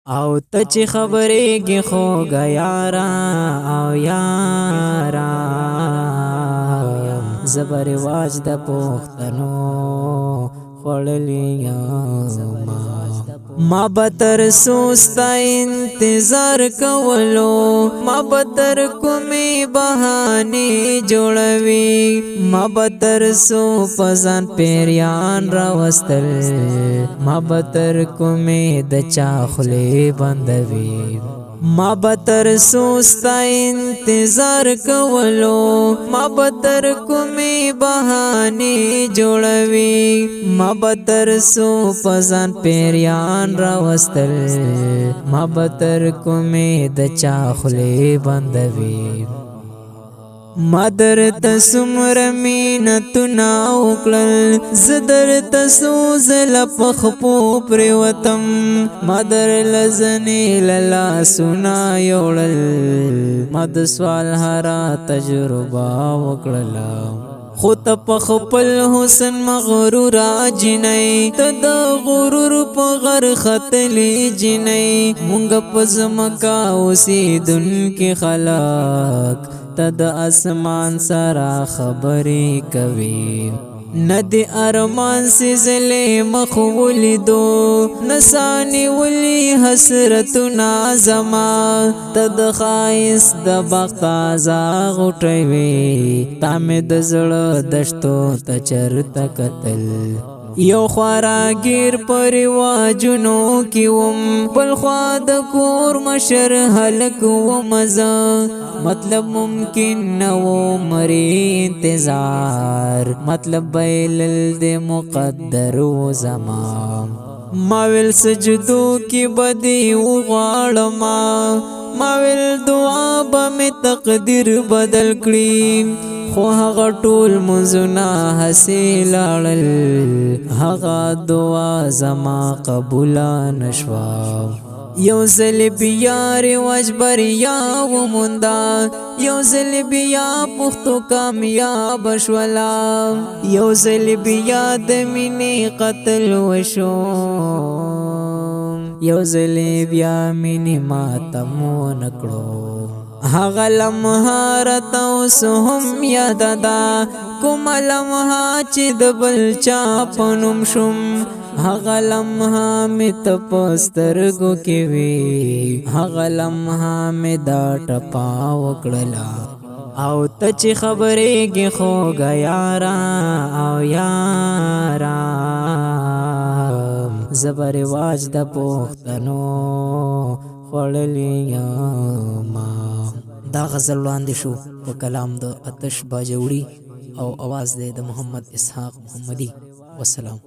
او ته چې خبرېږي خوږه یاره او یاره زه به رواج د پښتنو خوړلی یم ما به تر سوسته انتظار کولو ما به تر کومې بهانې جوړوي ما به تر سو په ځان پیریان راوستل ما به تر کومې د چا خولې بندوي ما به تر سوسته انتظار کولو ما به تر کومې بهانې جوړوي ما به تر سو په ځان پیریان راوستل ما به تر کومې د چا خولې بندوي ما درته څومره مینتونه وکړل زه درته څو ځله په خپو پرېوتم ما درله ځنې له لاسونه یوړل ما د سوال هره تجربه وکړله خو ته په خپل حسن مغروره جنۍ ته د غرور په غر ختلې جنۍ مونږ په ځمکه اوسېدونکي خلک ته د اسمان سره خبرې کوي ندی ارمان سیزلې مخ ولیدو نسانی ولی حسرتنا زما ته د خایس د بخت ازاغ غټوي تا مې د زړه دشتو ته چرته کتل یو خواراګیر پر واجونو کې وم بل خوا د کور مشر هلک وم زه مطلب ممکن نو مری انتظار مطلب بیلل د مقدر و زمان ما ویل سجدو کې بدی وغواړم ما ویل دعا به مې تقدیر بدل کړي خو هغه ټول منځونه هسې لاړل هغه دعا زما قبول نشوه یو ځل بیا رواج بریا وموندا یو ځل بیا پښتو کامیاب شولا یو ځل بیا د مینې قتل وشو یو ځل بیا مینې ماتم ونکړو هغه لمحه راته اوس هم یاد ده کومه لمحه چې د بل چا په نوم شوم هغه لمحه مې ته په سترګو کې وي هغه لمحه مې دا ټپه وکړله او ته چې خبرېږي خوږه یاره او یاره زه به رواج د پښتنو خوړلی یم دا غزل وړاندې شو په کلام د آتش باجوړي او اواز دی د محمد اسحاق محمدي. والسلام.